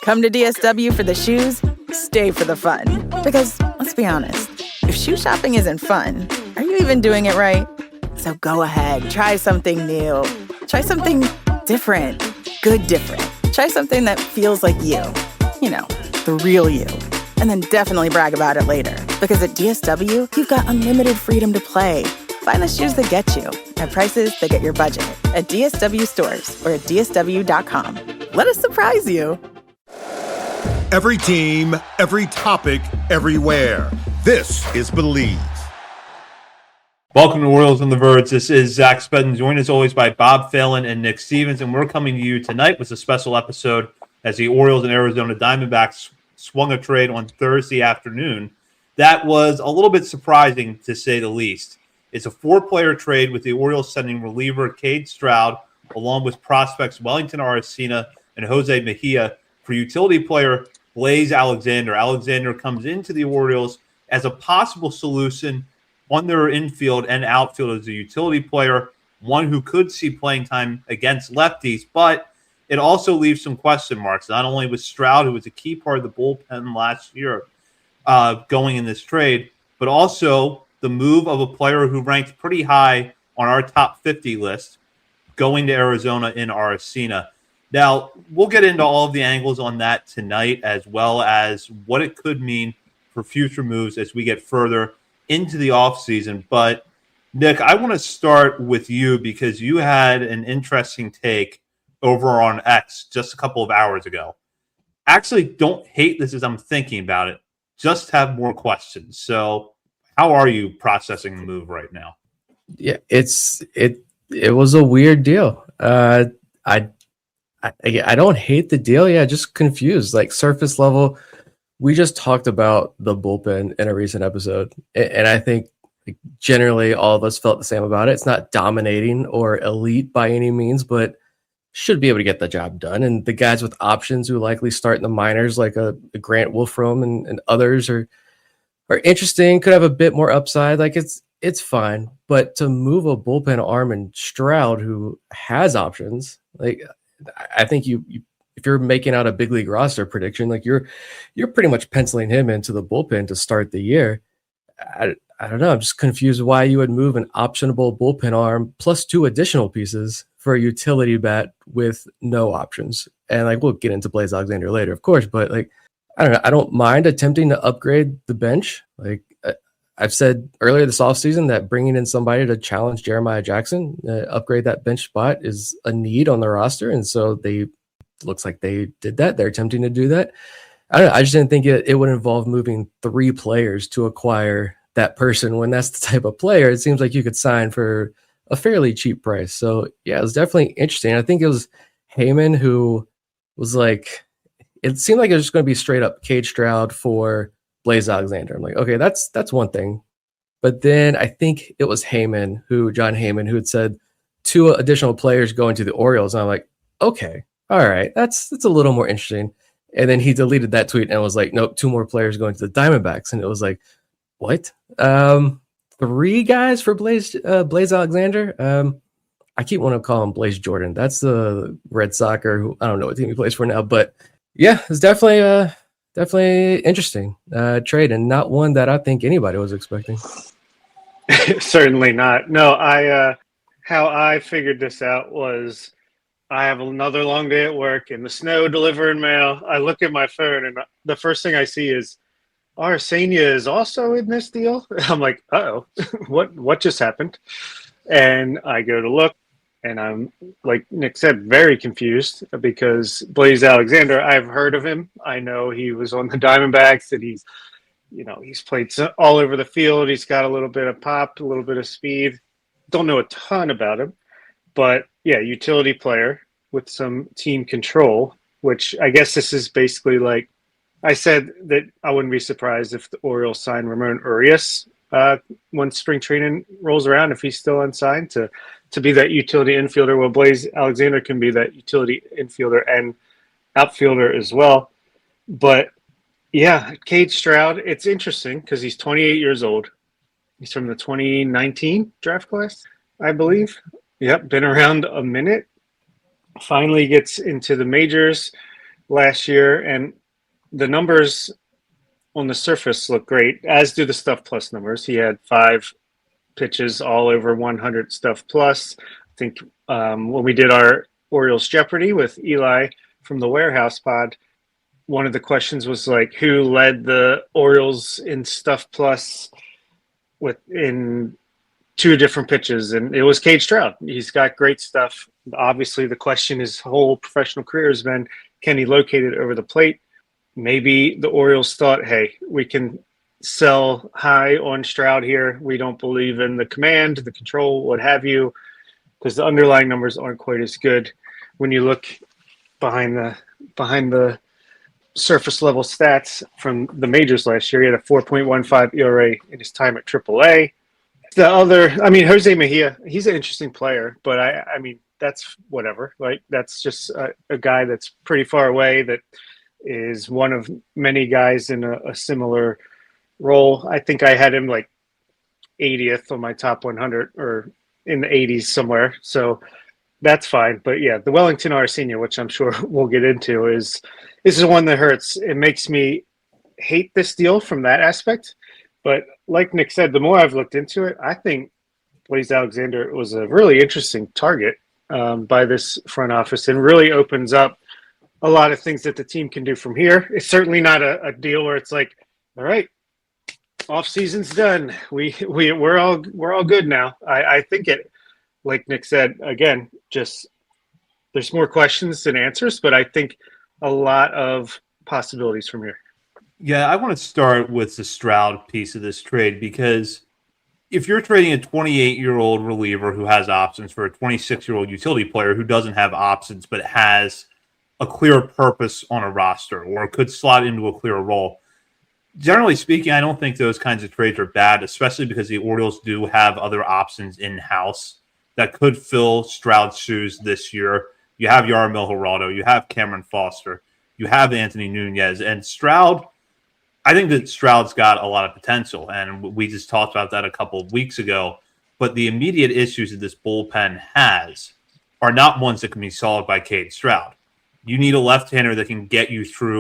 Come to DSW for the shoes, stay for the fun. Because, let's be honest, if shoe shopping isn't fun, are you even doing it right? So go ahead, try something new. Try something different. Good different. Try something that feels like you. You know, the real you. And then definitely brag about it later. Because at DSW, you've got unlimited freedom to play. Find the shoes that get you at prices that get your budget at DSW stores or at DSW.com. Let us surprise you. Every team, every topic, everywhere. This is Believe. Welcome to Orioles on the Verge. This is Zach Spedden, joined as always by Bob Phelan and Nick Stevens, and we're coming to you tonight with a special episode as the Orioles and Arizona Diamondbacks swung a trade on Thursday afternoon. That was a little bit surprising, to say the least. It's a 4-player trade with the Orioles sending reliever Kade Strowd, along with prospects Wellington, Aracena, and Jose Mejia for utility player Blaze Alexander. Alexander comes into the Orioles as a possible solution on their infield and outfield as a utility player, one who could see playing time against lefties, but it also leaves some question marks, not only with Strowd, who was a key part of the bullpen last year going in this trade, but also the move of a player who ranked pretty high on our top 50 list going to Arizona in Aracena. Now, we'll get into all of the angles on that tonight, as well as what it could mean for future moves as we get further into the offseason. But, Nick, I want to start with you because you had an interesting take over on X just a couple of hours ago. Actually, don't hate this as I'm thinking about it. Just have more questions. So how are you processing the move right now? Yeah, it was a weird deal. I don't hate the deal. Yeah, just confused. Like surface level, we just talked about the bullpen in a recent episode, and I think generally all of us felt the same about it. It's not dominating or elite by any means, but should be able to get the job done. And the guys with options who likely start in the minors, like a Grant Wolfram and others, are interesting. Could have a bit more upside. Like it's fine, but to move a bullpen arm and Strowd, who has options, like I think you if you're making out a big league roster prediction, like you're pretty much penciling him into the bullpen to start the year. I don't know. I'm just confused why you would move an optionable bullpen arm plus 2 additional pieces for a utility bat with no options. And like, we'll get into Blaze Alexander later, of course, but like, I don't know. I don't mind attempting to upgrade the bench. Like I've said earlier this offseason that bringing in somebody to challenge Jeremiah Jackson, upgrade that bench spot is a need on the roster. And so looks like they did that. They're attempting to do that. I don't know. I just didn't think it would involve moving 3 players to acquire that person when that's the type of player it seems like you could sign for a fairly cheap price. So yeah, it was definitely interesting. I think it was Heyman who was like, it seemed like it was just going to be straight up Kade Strowd for Blaze Alexander. I'm like, okay, that's one thing. But then I think it was John Heyman, who had said 2 additional players going to the Orioles. And I'm like, okay, all right, that's a little more interesting. And then he deleted that tweet and was like, nope, 2 more players going to the Diamondbacks. And it was like, what? 3 guys for Blaze Alexander? I keep wanting to call him Blaze Jordan. That's the Red Sox, who I don't know what team he plays for now, but yeah, it's definitely interesting trade, and not one that I think anybody was expecting. Certainly not. No, how I figured this out was I have another long day at work in the snow delivering mail. I look at my phone, and the first thing I see is Aracena is also in this deal. I'm like, uh-oh, what just happened? And I go to look, and I'm, like Nick said, very confused because Blaze Alexander, I've heard of him. I know he was on the Diamondbacks, and he's played all over the field. He's got a little bit of pop, a little bit of speed. Don't know a ton about him, but yeah, utility player with some team control, which I guess this is basically like, I said that I wouldn't be surprised if the Orioles sign Ramon Urias when spring training rolls around, if he's still unsigned, to be that utility infielder. Well, Blaze Alexander can be that utility infielder and outfielder as well. But yeah, Kade Strowd, it's interesting because he's 28 years old. He's from the 2019 draft class, I believe. Yep, been around a minute. Finally gets into the majors. last year, and the numbers on the surface look great, as do the Stuff Plus numbers. He had 5 pitches all over 100 Stuff Plus. I think when we did our Orioles Jeopardy with Eli from the Warehouse Pod, one of the questions was like, who led the Orioles in Stuff Plus in 2 different pitches, and it was Kade Strowd. He's got great stuff. Obviously, the question his whole professional career has been, can he locate it over the plate? Maybe the Orioles thought, hey, we can sell high on Strowd here. We don't believe in the command, the control, what have you, because the underlying numbers aren't quite as good. When you look behind the surface level stats from the majors last year, he had a 4.15 ERA in his time at AAA. Jose Mejia, he's an interesting player, but I mean, that's whatever. Like, that's just a guy that's pretty far away, that is one of many guys in a similar role. I think I had him like 80th on my top 100 or in the 80s somewhere. So that's fine. But yeah, the Wellington Aracena, which I'm sure we'll get into, is the one that hurts. It makes me hate this deal from that aspect. But like Nick said, the more I've looked into it, I think Blaze Alexander was a really interesting target by this front office, and really opens up a lot of things that the team can do from here. It's certainly not a deal where it's like, all right, off season's done. We're all good now. I think it, like Nick said, again, just there's more questions than answers, but I think a lot of possibilities from here. Yeah, I want to start with the Strowd piece of this trade, because if you're trading a 28-year-old reliever who has options for a 26-year-old utility player who doesn't have options but has a clear purpose on a roster or could slot into a clear role, generally speaking, I don't think those kinds of trades are bad, especially because the Orioles do have other options in-house that could fill Stroud's shoes this year. You have Yarmil Geraldo, you have Cameron Foster, you have Anthony Nunez, and Strowd. I think that Stroud's got a lot of potential, and we just talked about that a couple of weeks ago. But the immediate issues that this bullpen has are not ones that can be solved by Kade Strowd. You need a left-hander that can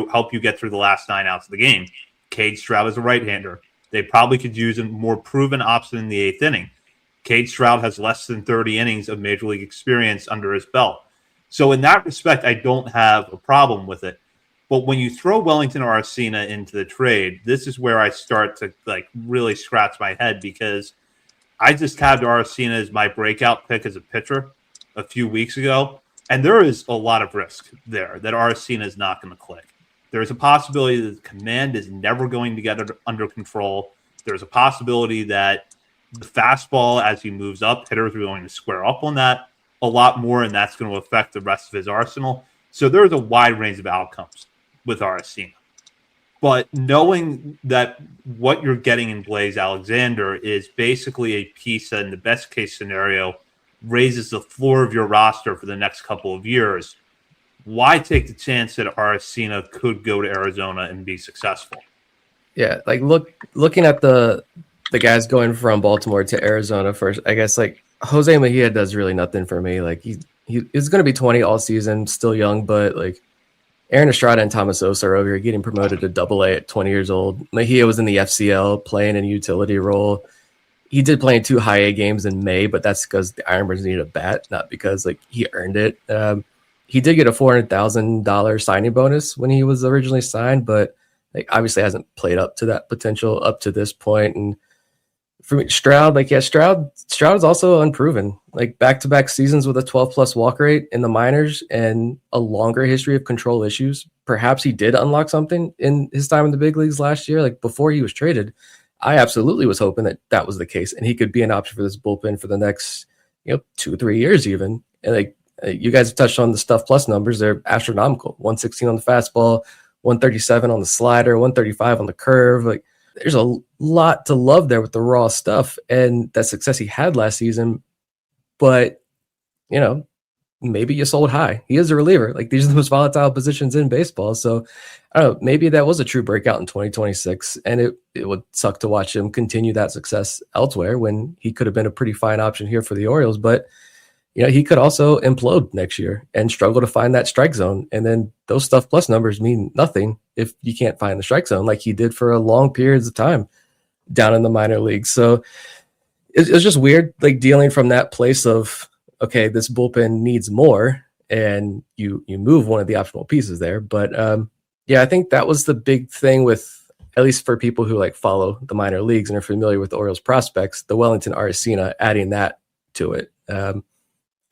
help you get through the last 9 outs of the game. Kade Strowd is a right-hander. They probably could use a more proven option in the 8th inning. Kade Strowd has less than 30 innings of major league experience under his belt. So in that respect, I don't have a problem with it. But when you throw Wellington or Aracena into the trade, this is where I start to really scratch my head, because I just tabbed Aracena as my breakout pick as a pitcher a few weeks ago, and there is a lot of risk there that Aracena is not going to click. There's a possibility that the command is never going to get it under control. There's a possibility that the fastball, as he moves up, hitters are going to square up on that a lot more, and that's going to affect the rest of his arsenal. So there's a wide range of outcomes with Aracena. But knowing that what you're getting in Blaze Alexander is basically a piece that, in the best case scenario, raises the floor of your roster for the next couple of years, why take the chance that Aracena could go to Arizona and be successful? Yeah, looking at the guys going from Baltimore to Arizona first, I guess Jose Mejia does really nothing for me. He is going to be 20 all season, still young, but Aaron Estrada and Thomas Sosa are over here getting promoted to Double-A at 20 years old. Mejia was in the FCL playing in a utility role. He did play in 2 high A games in May, but that's because the Ironbirds needed a bat, not because he earned it. He did get a $400,000 signing bonus when he was originally signed, but obviously hasn't played up to that potential up to this point. And for me, Strowd is also unproven. Back-to-back seasons with a 12+ walk rate in the minors and a longer history of control issues. Perhaps he did unlock something in his time in the big leagues last year. Before he was traded, I absolutely was hoping that was the case, and he could be an option for this bullpen for the next 2-3 years even. And you guys have touched on the Stuff Plus numbers. They're astronomical. 116 on the fastball, 137 on the slider, 135 on the curve. There's a lot to love there with the raw stuff and that success he had last season. But, maybe you sold high. He is a reliever. These are the most volatile positions in baseball. So, I don't know, maybe that was a true breakout in 2026. And it would suck to watch him continue that success elsewhere when he could have been a pretty fine option here for the Orioles. But, he could also implode next year and struggle to find that strike zone. And then those stuff plus numbers mean nothing if you can't find the strike zone like he did for a long periods of time down in the minor leagues. So it's just weird, like dealing from that place of, okay, this bullpen needs more, and you move one of the optimal pieces there. But I think that was the big thing with, at least for people who like follow the minor leagues and are familiar with the Orioles prospects, the Wellington Aracena, adding that to it.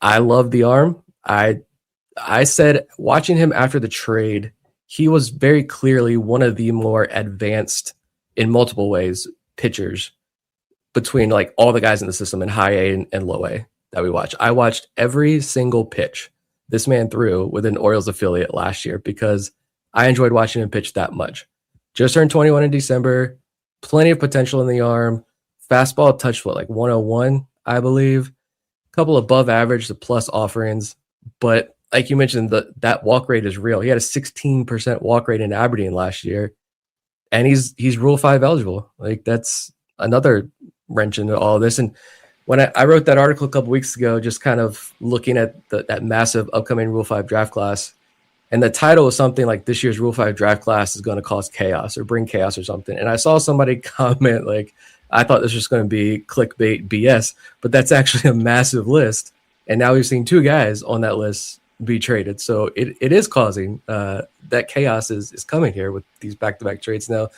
I love the arm. I said watching him after the trade, he was very clearly one of the more advanced in multiple ways pitchers between like all the guys in the system in high A and low A that we watch. I watched every single pitch this man threw with an Orioles affiliate last year because I enjoyed watching him pitch that much. Just turned 21 in December, plenty of potential in the arm. Fastball touched like 101, I believe. A couple above average to plus offerings, but like you mentioned, that walk rate is real. He had a 16% walk rate in Aberdeen last year, and he's Rule 5 eligible. Like that's another wrench into all of this. And when I wrote that article a couple weeks ago, just kind of looking at that massive upcoming Rule 5 draft class, and the title was something like this year's Rule 5 draft class is going to cause chaos or bring chaos or something. And I saw somebody comment like, I thought this was going to be clickbait BS, but that's actually a massive list. And now we've seen two guys on that list be traded. So it is causing that chaos is coming here with these back-to-back trades now.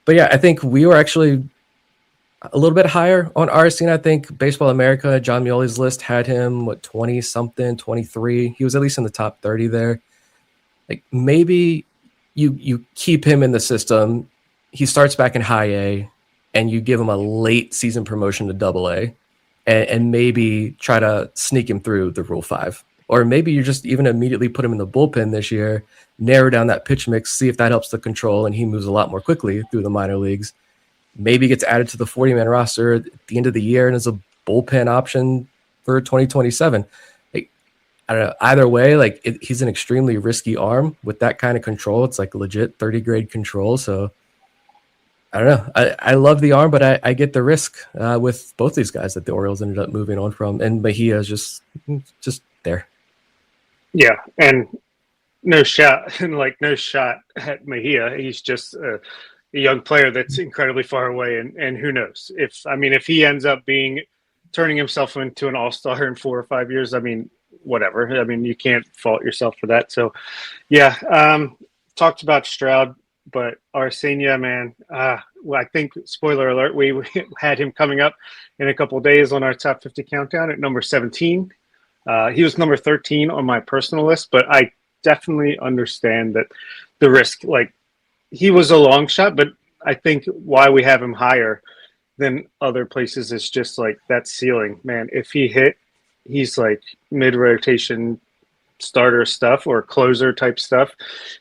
But yeah, I think we were actually a little bit higher on Aracena. I think Baseball America, John Mioli's list had him, 20-something, 23. He was at least in the top 30 there. Like maybe you keep him in the system. He starts back in high A and you give him a late season promotion to double A and maybe try to sneak him through the Rule 5. Or maybe you just even immediately put him in the bullpen this year, narrow down that pitch mix, see if that helps the control, and he moves a lot more quickly through the minor leagues. Maybe gets added to the 40-man roster at the end of the year and is a bullpen option for 2027. Like, I don't know. Either way, he's an extremely risky arm with that kind of control. It's like legit 30-grade control. So I don't know. I love the arm, but I get the risk with both these guys that the Orioles ended up moving on from. And Mejia is just there. Yeah, and no shot at Mejia. He's just a young player that's incredibly far away, and who knows if he ends up turning himself into an all-star in 4 or 5 years. Whatever. You can't fault yourself for that. So, yeah, talked about Strowd, but Aracena, man. I think spoiler alert, we had him coming up in a couple of days on our top 50 countdown at number 17. He was number 13 on my personal list, but I definitely understand that the risk, he was a long shot, but I think why we have him higher than other places is just that ceiling, man. If he hit, he's mid-rotation starter stuff or closer type stuff,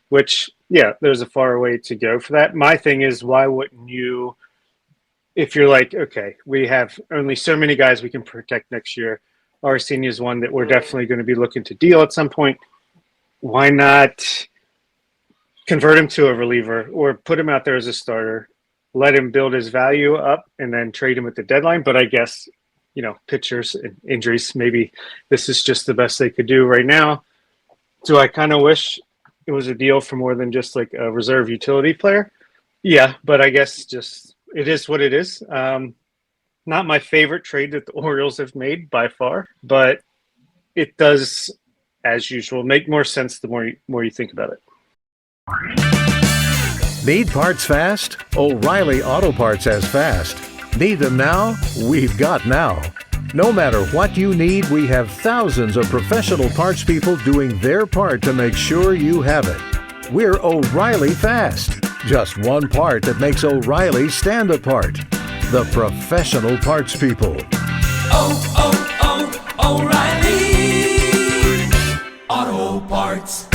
which, yeah, there's a far way to go for that. My thing is, why wouldn't you, if you're okay, we have only so many guys we can protect next year. Aracena is one that we're definitely going to be looking to deal at some point. Why not convert him to a reliever or put him out there as a starter, let him build his value up, and then trade him at the deadline? But I guess, pitchers and injuries, maybe this is just the best they could do right now. Do I kind of wish it was a deal for more than just a reserve utility player? Yeah, but I guess just it is what it is. Not my favorite trade that the Orioles have made by far, but it does, as usual, make more sense the more you think about it. Need parts fast? O'Reilly Auto Parts has fast. Need them now? We've got now. No matter what you need, we have thousands of professional parts people doing their part to make sure you have it. We're O'Reilly Fast. Just one part that makes O'Reilly stand apart. The professional parts people. O'Reilly Auto Parts.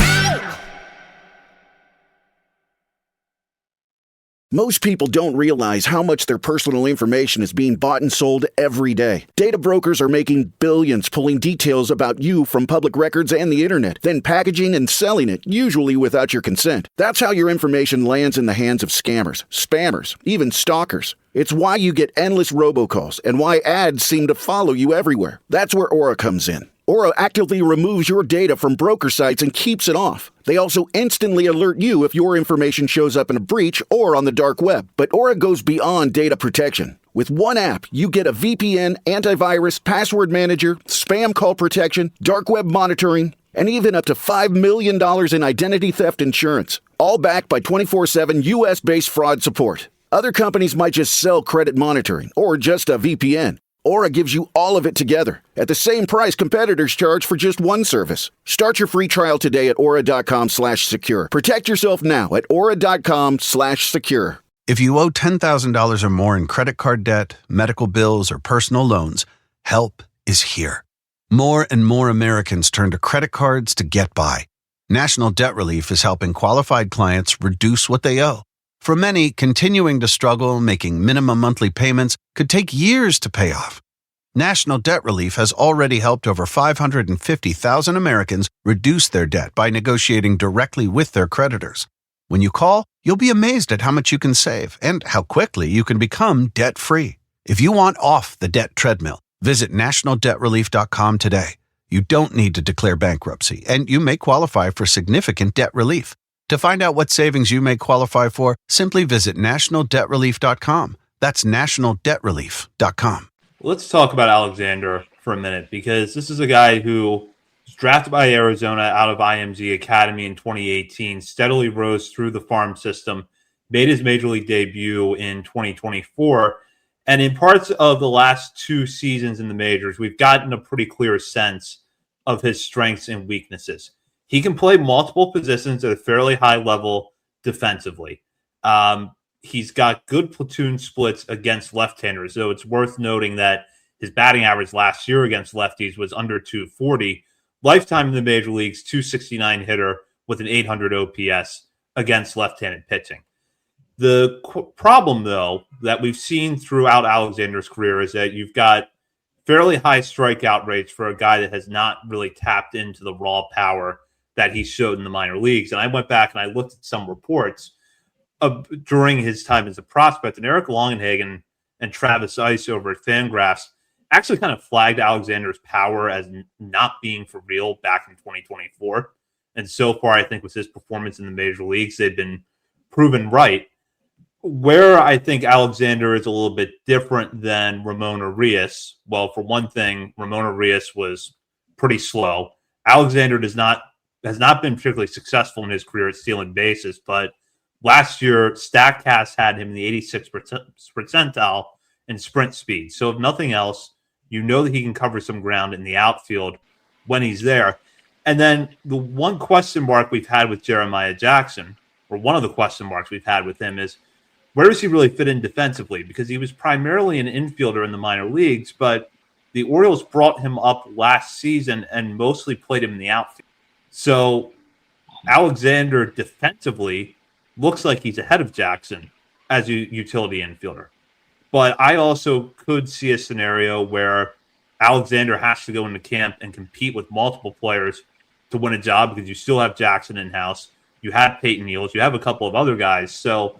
Most people don't realize how much their personal information is being bought and sold every day. Data brokers are making billions pulling details about you from public records and the internet, then packaging and selling it, usually without your consent. That's how your information lands in the hands of scammers, spammers, even stalkers. It's why you get endless robocalls and why ads seem to follow you everywhere. That's where Aura comes in. Aura actively removes your data from broker sites and keeps it off. They also instantly alert you if your information shows up in a breach or on the dark web. But Aura goes beyond data protection. With one app, you get a VPN, antivirus, password manager, spam call protection, dark web monitoring, and even up to $5 million in identity theft insurance. All backed by 24/7 US-based fraud support. Other companies might just sell credit monitoring or just a VPN. Aura gives you all of it together at the same price competitors charge for just one service. Start your free trial today at aura.com/secure. Protect yourself now at aura.com/secure. If you owe $10,000 or more in credit card debt, medical bills, or personal loans, help is here. More and more Americans turn to credit cards to get by. National Debt Relief is helping qualified clients reduce what they owe. For many, continuing to struggle making minimum monthly payments could take years to pay off. National Debt Relief has already helped over 550,000 Americans reduce their debt by negotiating directly with their creditors. When you call, you'll be amazed at how much you can save and how quickly you can become debt-free. If you want off the debt treadmill, visit nationaldebtrelief.com today. You don't need to declare bankruptcy, and you may qualify for significant debt relief. To find out what savings you may qualify for, simply visit nationaldebtrelief.com. That's nationaldebtrelief.com. Let's talk about Alexander for a minute, because this is a guy who was drafted by Arizona out of IMG Academy in 2018, steadily rose through the farm system, made his major league debut in 2024. And in parts of the last two seasons in the majors, we've gotten a pretty clear sense of his strengths and weaknesses. He can play multiple positions at a fairly high level defensively. He's got good platoon splits against left-handers, though it's worth noting that his batting average last year against lefties was under 240. Lifetime in the major leagues, 269 hitter with an 800 OPS against left-handed pitching. The problem, though, that we've seen throughout Alexander's career is that you've got fairly high strikeout rates for a guy that has not really tapped into the raw power that he showed in the minor leagues. And I went back and I looked at some reports during his time as a prospect, and Eric Longenhagen and Travis Ice over at Fangraphs actually kind of flagged Alexander's power as not being for real back in 2024. And so far, I think with his performance in the major leagues, they've been proven right. Where I think Alexander is a little bit different than Ramon Urias, well, for one thing, Ramon Urias was pretty slow. Alexander has not been particularly successful in his career at stealing bases, but last year, StatCast had him in the 86th percentile in sprint speed. So if nothing else, you know that he can cover some ground in the outfield when he's there. And then the one question mark we've had with Jeremiah Jackson, or one of the question marks we've had with him, is where does he really fit in defensively? Because he was primarily an infielder in the minor leagues, but the Orioles brought him up last season and mostly played him in the outfield. So Alexander defensively looks like he's ahead of Jackson as a utility infielder. But I also could see a scenario where Alexander has to go into camp and compete with multiple players to win a job, because you still have Jackson in-house. You have Peyton Neals. You have a couple of other guys. So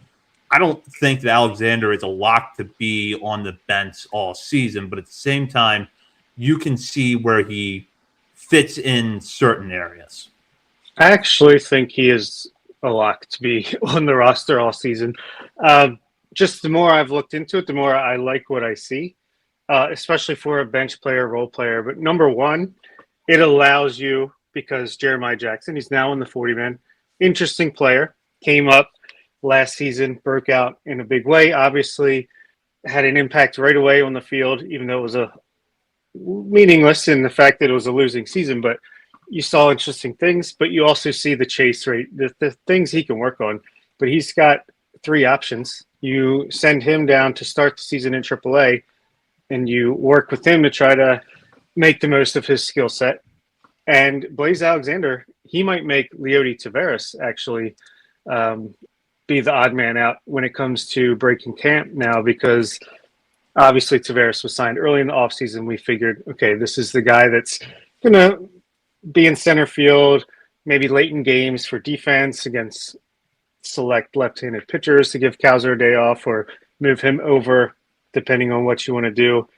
I don't think that Alexander is a lock to be on the bench all season. But at the same time, you can see where he fits in certain areas. I actually think he is a lock to be on the roster all season. Just the more I've looked into it, the more I like what I see, especially for a bench player, role player. But number one, it allows you, because Jeremiah Jackson, he's now in the 40-man, interesting player, came up last season, broke out in a big way, obviously had an impact right away on the field, even though it was meaningless in the fact that it was a losing season. But you saw interesting things, but you also see the chase rate, the things he can work on. But he's got three options. You send him down to start the season in AAA, and you work with him to try to make the most of his skill set. And Blaze Alexander, he might make Leody Taveras actually be the odd man out when it comes to breaking camp now, because obviously Taveras was signed early in the offseason. We figured, okay, this is the guy that's going to be in center field, maybe late in games for defense against select left-handed pitchers to give Cowser a day off, or move him over depending on what you want to do.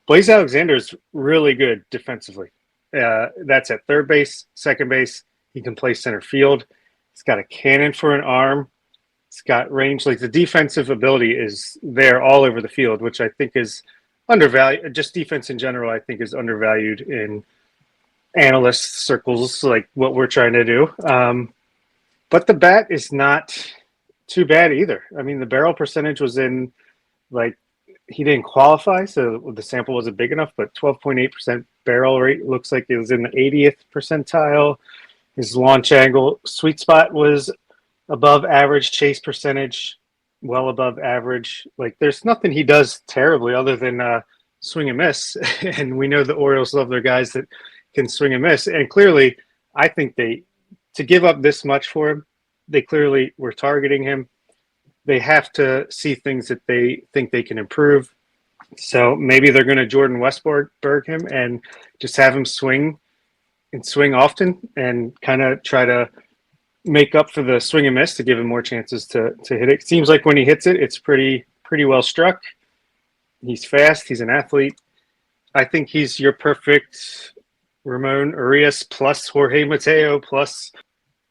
Blaze Alexander is really good defensively. That's at third base, second base. He can play center field. He's got a cannon for an arm. It's got range. Like, the defensive ability is there all over the field, which I think is undervalued. Just defense in general, I think, is undervalued in analyst circles, like what we're trying to do. But the bat is not too bad either. I mean, the barrel percentage was in, like, he didn't qualify, so the sample wasn't big enough, but 12.8% barrel rate looks like it was in the 80th percentile. His launch angle sweet spot was above average, chase percentage well above average. Like, there's nothing he does terribly other than swing and miss. And we know the Orioles love their guys that can swing and miss. And clearly, I think to give up this much for him, they clearly were targeting him. They have to see things that they think they can improve. So maybe they're going to Jordan Westberg him and just have him swing and swing often and kind of try to make up for the swing and miss to give him more chances to hit it. Seems like when he hits it, it's pretty well struck. He's fast. He's an athlete. I think he's your perfect Ramon Urias plus Jorge Mateo plus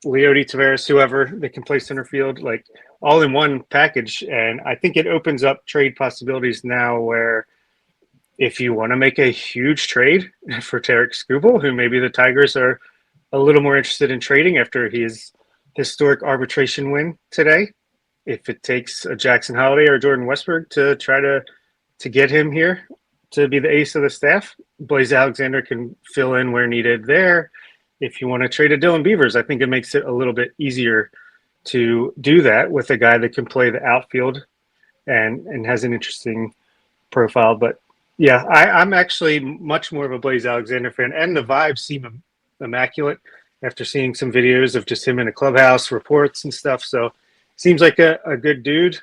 Leody Taveras, whoever that can play center field, like all in one package. And I think it opens up trade possibilities now where if you want to make a huge trade for Tarek Skubal, who maybe the Tigers are a little more interested in trading after his historic arbitration win today, if it takes a Jackson Holiday or Jordan Westberg to try to get him here to be the ace of the staff, Blaze Alexander can fill in where needed there. If you want to trade a Dylan Beavers, I think it makes it a little bit easier to do that with a guy that can play the outfield and has an interesting profile. But yeah, I'm actually much more of a Blaze Alexander fan, and the vibes seem immaculate after seeing some videos of just him in a clubhouse, reports and stuff. So seems like a good dude.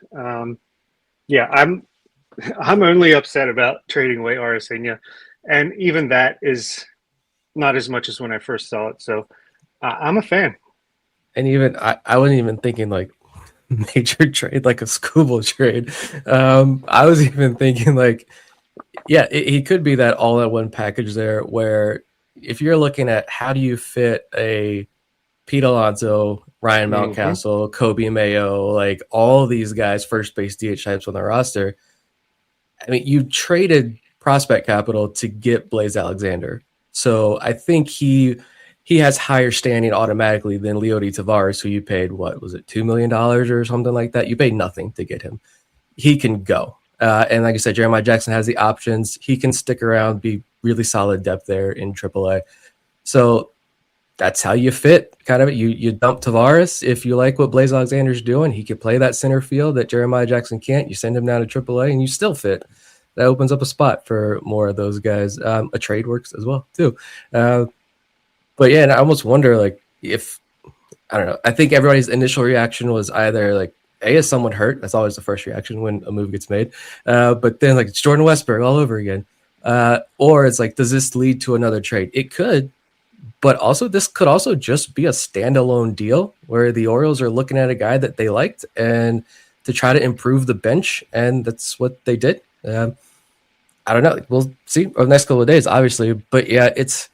Yeah, I'm only upset about trading away Aracena, and even that is not as much as when I first saw it. So I'm a fan. And even I wasn't even thinking like major trade, like a Skubal trade. I was even thinking like, yeah, he could be that all in one package there, where if you're looking at how do you fit a Pete Alonso, Ryan Mountcastle, Kobe Mayo, like all these guys, first base DH types on the roster. I mean, you traded prospect capital to get Blaze Alexander. So I think he has higher standing automatically than Leody Taveras, who you paid, what was it, $2 million or something like that? You paid nothing to get him. He can go. And like I said, Jeremiah Jackson has the options. He can stick around, be really solid depth there in AAA. So that's how you fit kind of it. You dump Taveras. If you like what Blaze Alexander's doing, he could play that center field that Jeremiah Jackson can't. You send him down to AAA and you still fit. That opens up a spot for more of those guys. A trade works as well too. But yeah, and I almost wonder like if, I don't know, I think everybody's initial reaction was either like, A, is someone hurt? That's always the first reaction when a move gets made. But then like it's Jordan Westberg all over again. Or it's like, does this lead to another trade? It could, but also this could also just be a standalone deal where the Orioles are looking at a guy that they liked and to try to improve the bench. And that's what they did. I don't know. We'll see over the next couple of days, obviously. But yeah, it's,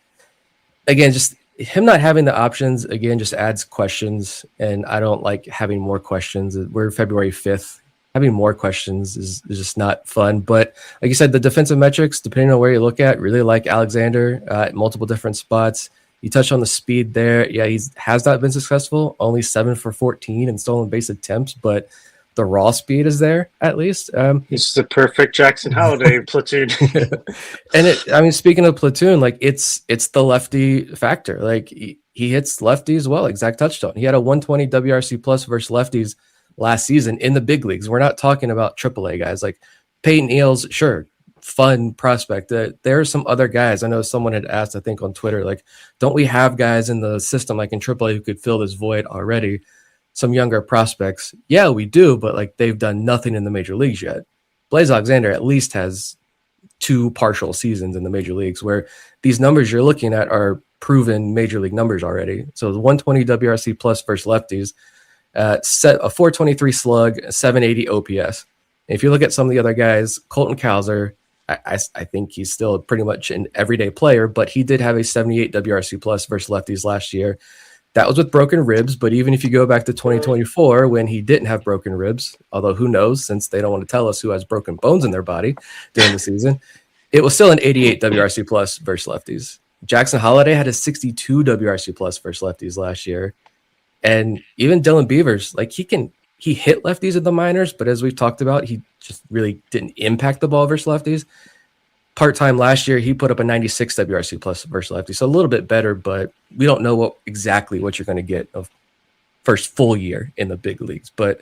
again, just him not having the options, again, just adds questions. And I don't like having more questions. We're February 5th. Having more questions is just not fun. But like you said, the defensive metrics, depending on where you look at, really like Alexander at multiple different spots. You touched on the speed there. Yeah, he has not been successful. Only 7 for 14 in stolen base attempts, but the raw speed is there at least. He's the perfect Jackson Holiday platoon. And speaking of platoon, like it's the lefty factor. Like he hits lefties well. Like Zach touched on. He had a 120 WRC plus versus lefties last season in the big leagues. We're not talking about AAA guys like Peyton Eales. Sure, fun prospect. There are some other guys. I know someone had asked, I think on Twitter, like, don't we have guys in the system like in AAA who could fill this void already? Some younger prospects. Yeah, we do, but like they've done nothing in the major leagues yet. Blaze Alexander at least has 2 partial seasons in the major leagues where these numbers you're looking at are proven major league numbers already. So the 120 WRC plus versus lefties, set a 423 slug, 780 OPS. If you look at some of the other guys, Colton Cowser, I think he's still pretty much an everyday player, but he did have a 78 WRC plus versus lefties last year. That was with broken ribs, but even if you go back to 2024 when he didn't have broken ribs, although who knows, since they don't want to tell us who has broken bones in their body during the season, it was still an 88 WRC plus versus lefties. Jackson Holliday had a 62 WRC plus versus lefties last year. And even Dylan Beavers, like he hit lefties in the minors, but as we've talked about, he just really didn't impact the ball versus lefties. Part-time last year, he put up a 96 WRC plus versus lefties, so a little bit better, but we don't know exactly what you're going to get of first full year in the big leagues. But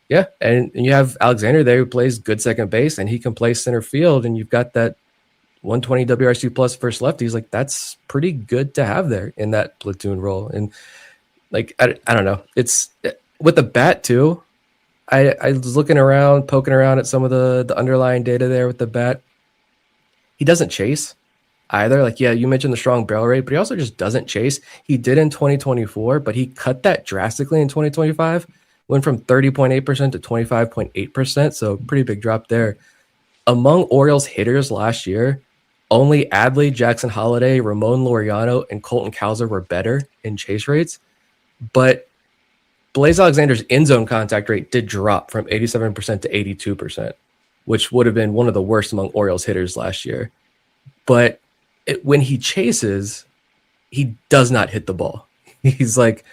yeah, and you have Alexander there who plays good second base, and he can play center field, and you've got that 120 WRC plus versus lefties. Like, that's pretty good to have there in that platoon role. And like, I don't know. It's with the bat too. I was looking around, poking around at some of the underlying data there with the bat. He doesn't chase either. Like, yeah, you mentioned the strong barrel rate, but he also just doesn't chase. He did in 2024, but he cut that drastically in 2025. Went from 30.8% to 25.8%. So pretty big drop there. Among Orioles hitters last year, only Adley, Jackson Holliday, Ramon Laureano, and Colton Cowser were better in chase rates. But Blaze Alexander's end zone contact rate did drop from 87% to 82%, which would have been one of the worst among Orioles hitters last year. But when he chases, he does not hit the ball. He's like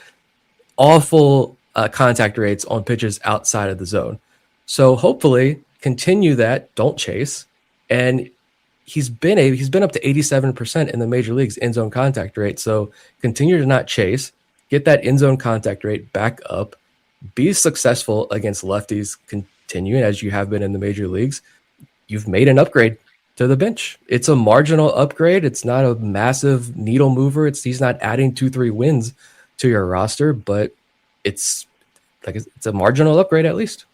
awful contact rates on pitches outside of the zone. So hopefully continue that, don't chase. And he's been up to 87% in the major leagues end zone contact rate. So continue to not chase, get that end zone contact rate back up, be successful against lefties, continue as you have been in the major leagues. You've made an upgrade to the bench. It's a marginal upgrade. It's not a massive needle mover. He's not adding 2-3 wins to your roster, but it's a marginal upgrade at least.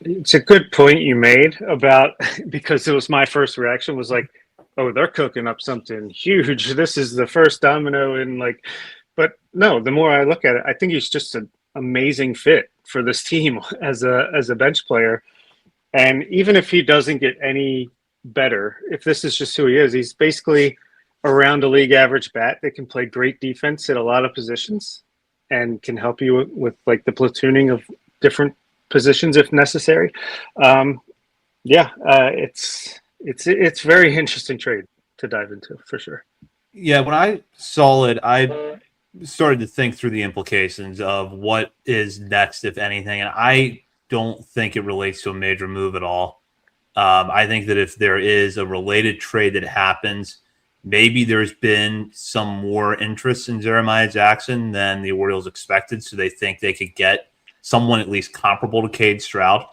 It's a good point you made about, because it was my first reaction was like, oh, they're cooking up something huge. This is the first domino in like, but no, the more I look at it, I think he's just an amazing fit for this team as a bench player. And even if he doesn't get any better, if this is just who he is, he's basically around a league average bat that can play great defense at a lot of positions and can help you with like the platooning of different positions if necessary. It's very interesting trade to dive into for sure. Yeah, when I saw it, I started to think through the implications of what is next, if anything, and I don't think it relates to a major move at all. I think that if there is a related trade that happens, maybe there's been some more interest in Jeremiah Jackson than the Orioles expected, so they think they could get someone at least comparable to Kade Strowd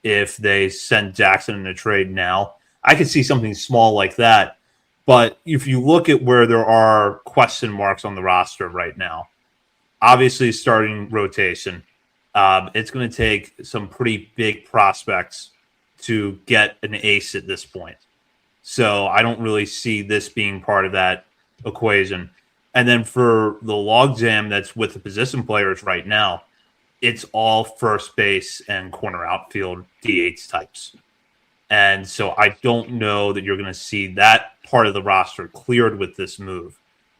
if they send Jackson in a trade now. I could see something small like that. But if you look at where there are question marks on the roster right now, obviously starting rotation, it's going to take some pretty big prospects to get an ace at this point. So I don't really see this being part of that equation. And then for the logjam that's with the position players right now, it's all first base and corner outfield DH types. And so I don't know that you're going to see that part of the roster cleared with this move.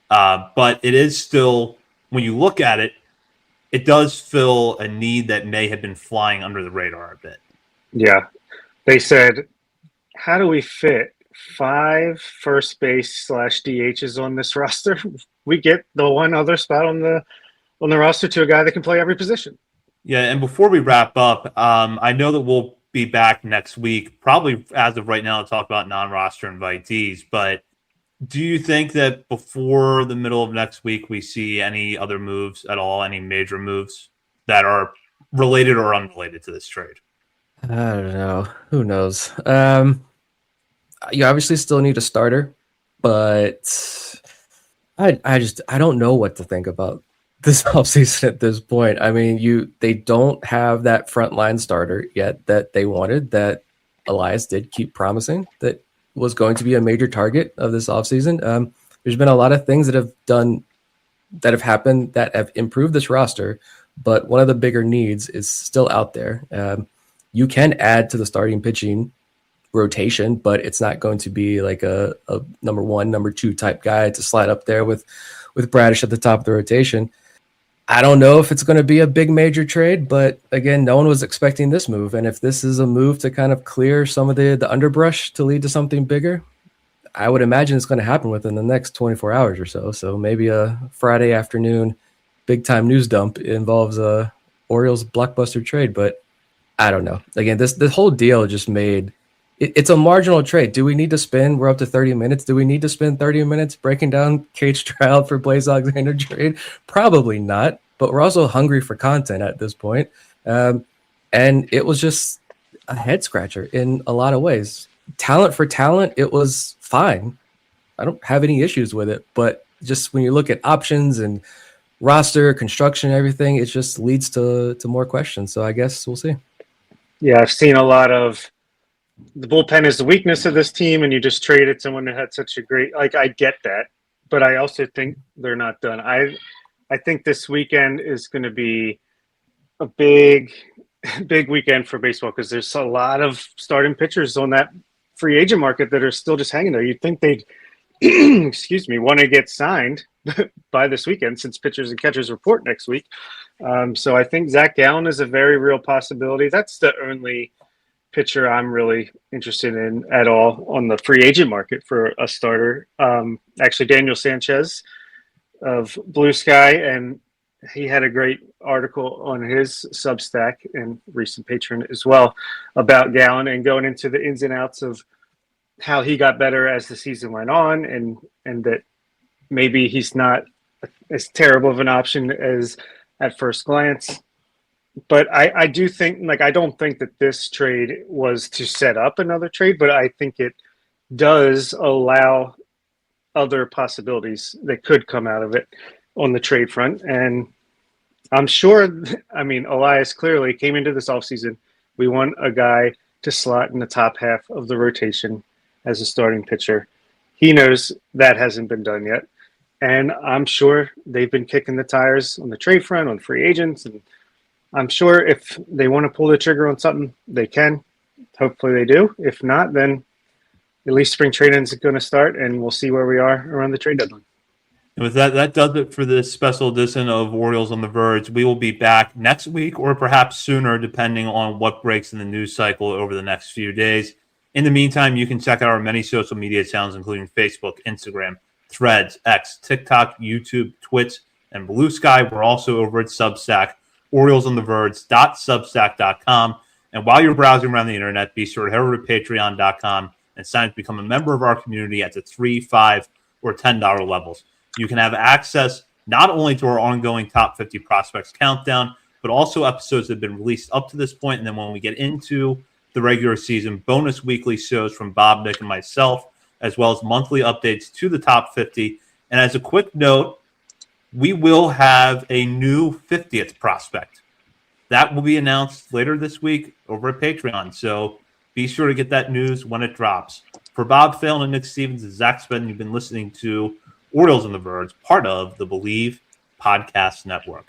But it is still, when you look at it, it does fill a need that may have been flying under the radar a bit. Yeah. They said, how do we fit 5 first base / DHs on this roster? We get the one other spot on the roster to a guy that can play every position. Yeah, and before we wrap up, I know that we'll be back next week, probably as of right now, to talk about non-roster invitees. But do you think that before the middle of next week, we see any other moves at all, any major moves that are related or unrelated to this trade? I don't know. Who knows? You obviously still need a starter, but I don't know what to think about this offseason at this point. I mean, they don't have that frontline starter yet that they wanted, that Elias did keep promising that was going to be a major target of this offseason. There's been a lot of things that have happened that have improved this roster, but one of the bigger needs is still out there. you can add to the starting pitching rotation, but it's not going to be like a number one, number two type guy to slide up there with Bradish at the top of the rotation. I don't know if it's going to be a big major trade, but again, no one was expecting this move. And if this is a move to kind of clear some of the underbrush to lead to something bigger, I would imagine it's going to happen within the next 24 hours or so. So maybe a Friday afternoon big time news dump involves a Orioles blockbuster trade, but I don't know. Again, this whole deal just made it's a marginal trade. Do we need to spend? We're up to 30 minutes. Do we need to spend 30 minutes breaking down Kade Strowd for Blaze Alexander trade? Probably not. But we're also hungry for content at this point. And it was just a head scratcher in a lot of ways. Talent for talent, it was fine. I don't have any issues with it. But just when you look at options and roster construction and everything, it just leads to more questions. So I guess we'll see. Yeah, I've seen a lot of the bullpen is the weakness of this team, and you just traded someone that had such a great, like, I get that, but I also think they're not done. I think this weekend is going to be a big weekend for baseball because there's a lot of starting pitchers on that free agent market that are still just hanging there. You'd think they'd, want to get signed by this weekend since pitchers and catchers report next week. So I think Zach Gallen is a very real possibility. That's the only pitcher I'm really interested in at all on the free agent market for a starter. Actually, Daniel Sanchez of Blue Sky, and he had a great article on his Substack and recent patron as well about Gallen and going into the ins and outs of how he got better as the season went on, and that maybe he's not as terrible of an option as at first glance. But I do think, like, I don't think that this trade was to set up another trade, but I think it does allow other possibilities that could come out of it on the trade front. And I'm sure, I mean, Elias clearly came into this offseason. We want a guy to slot in the top half of the rotation as a starting pitcher. He knows that hasn't been done yet. And I'm sure they've been kicking the tires on the trade front, on free agents, and I'm sure if they want to pull the trigger on something, they can. Hopefully they do. If not, then at least spring training is going to start, and we'll see where we are around the trade deadline. And with that does it for this special edition of Orioles on the Verge. We will be back next week or perhaps sooner, depending on what breaks in the news cycle over the next few days. In the meantime, you can check out our many social media channels, including Facebook, Instagram, Threads, X, TikTok, YouTube, Twitch, and Blue Sky. We're also over at Substack, OriolesOnTheVerge.substack.com. And while you're browsing around the internet, be sure to head over to Patreon.com and sign up to become a member of our community at the $3, $5, or $10 levels. You can have access not only to our ongoing Top 50 Prospects Countdown, but also episodes that have been released up to this point. And then when we get into the regular season, bonus weekly shows from Bob, Nick, and myself, as well as monthly updates to the Top 50. And as a quick note, we will have a new 50th prospect. That will be announced later this week over at Patreon. So be sure to get that news when it drops. For Bob Phelan and Nick Stevens and Zach Spedden, you've been listening to Orioles on the Verge, part of the Believe Podcast Network.